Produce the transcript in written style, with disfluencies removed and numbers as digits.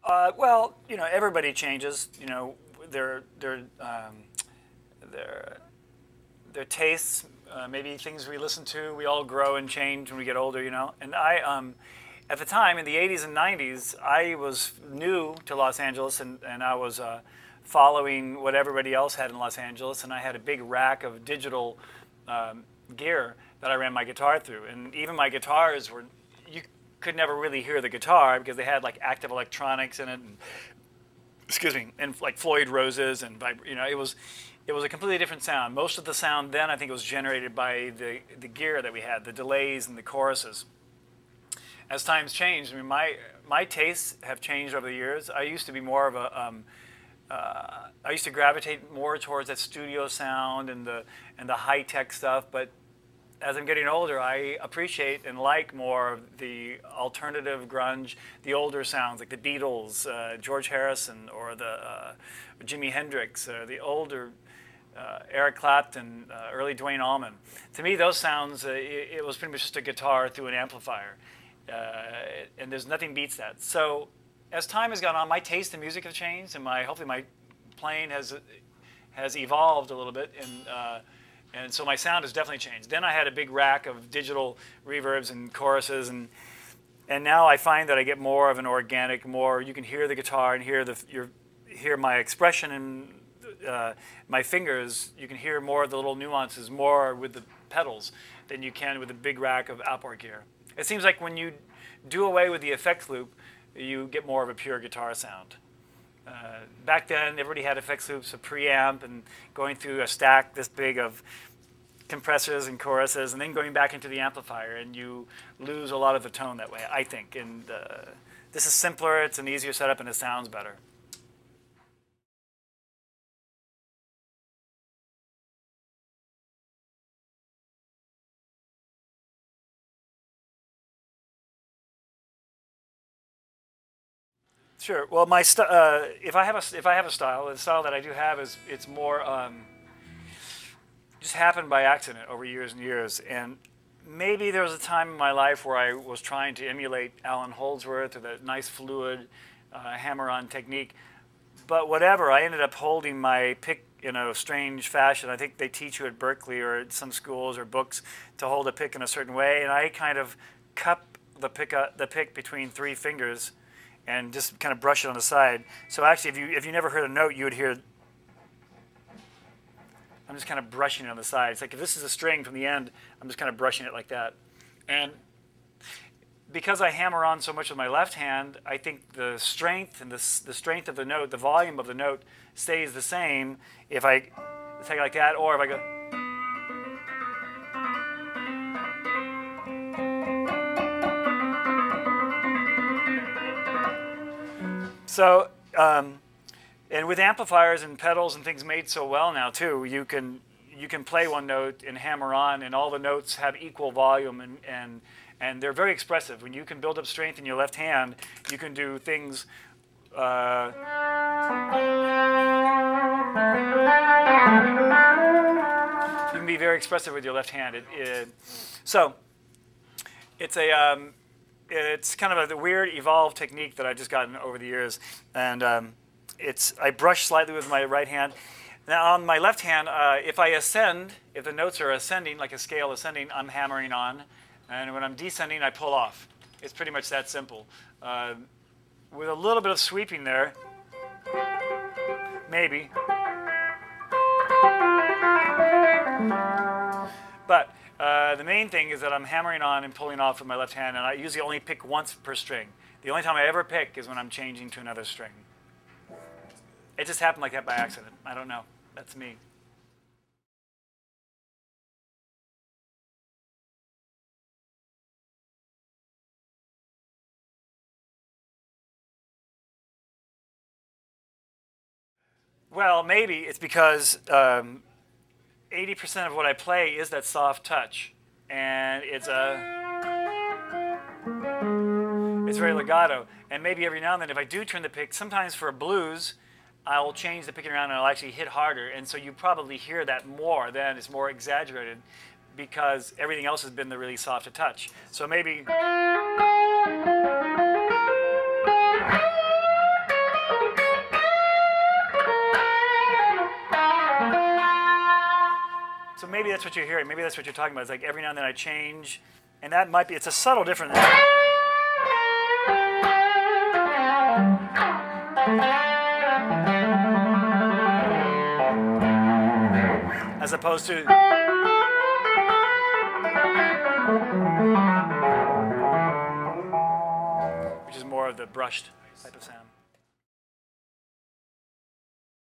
Well, you know, everybody changes. You know, their their um, their their tastes, maybe things we listen to. We all grow and change when we get older. You know, and at the time in the 80s and 90s, I was new to Los Angeles, and I was following what everybody else had in Los Angeles, and I had a big rack of digital gear that I ran my guitar through, and even my guitars were you could never really hear the guitar because they had like active electronics in it, and, excuse me, and like Floyd Roses, and you know, it was a completely different sound. Most of the sound then, I think, was generated by the gear that we had, the delays and the choruses. As times changed, I mean, my tastes have changed over the years. I used to be more of a I used to gravitate more towards that studio sound and the high tech stuff, but as I'm getting older, I appreciate and like more of the alternative grunge, the older sounds like the Beatles, George Harrison, or the Jimi Hendrix, the older Eric Clapton, early Duane Allman. To me, those sounds, it was pretty much just a guitar through an amplifier, and there's nothing beats that. So as time has gone on, my taste in music has changed, and hopefully my playing has evolved a little bit, and so my sound has definitely changed. Then I had a big rack of digital reverbs and choruses, and now I find that I get more of an organic, more you can hear the guitar and hear my expression and my fingers. You can hear more of the little nuances more with the pedals than you can with a big rack of outboard gear. It seems like when you do away with the effects loop, you get more of a pure guitar sound. Back then, everybody had effects loops, a preamp, and going through a stack this big of compressors and choruses, and then going back into the amplifier, and you lose a lot of the tone that way, I think. And this is simpler, it's an easier setup, and it sounds better. Sure. Well, if I have a style, the style that I do have is it's more just happened by accident over years and years. And maybe there was a time in my life where I was trying to emulate Alan Holdsworth or the nice fluid hammer-on technique. But whatever, I ended up holding my pick in a strange fashion. I think they teach you at Berkeley or at some schools or books to hold a pick in a certain way, and I kind of cup the pick between three fingers and just kind of brush it on the side. So actually, if you never heard a note, you would hear, I'm just kind of brushing it on the side. It's like if this is a string from the end, I'm just kind of brushing it like that. And because I hammer on so much with my left hand, I think the strength and the strength of the note, the volume of the note stays the same if I take it like that, or if I go. So, and with amplifiers and pedals and things made so well now too, you can play one note and hammer on, and all the notes have equal volume, and they're very expressive. When you can build up strength in your left hand, you can do things. You can be very expressive with your left hand. So it's a it's kind of a weird evolved technique that I've just gotten over the years, and I brush slightly with my right hand. Now on my left hand, if I ascend, if the notes are ascending, like a scale ascending, I'm hammering on, and when I'm descending, I pull off. It's pretty much that simple. With a little bit of sweeping there, maybe. But the main thing is that I'm hammering on and pulling off with my left hand, and I usually only pick once per string. The only time I ever pick is when I'm changing to another string. It just happened like that by accident. I don't know. That's me. Well, maybe it's because 80% of what I play is that soft touch, and it's very legato. And maybe every now and then, if I do turn the pick, sometimes for a blues, I'll change the picking around and I'll actually hit harder. And so you probably hear that more. Then it's more exaggerated because everything else has been the really soft touch. So maybe. that's what you're hearing. Maybe that's what you're talking about. It's like every now and then I change, and that might be, it's a subtle difference. As opposed to, which is more of the brushed type of sound.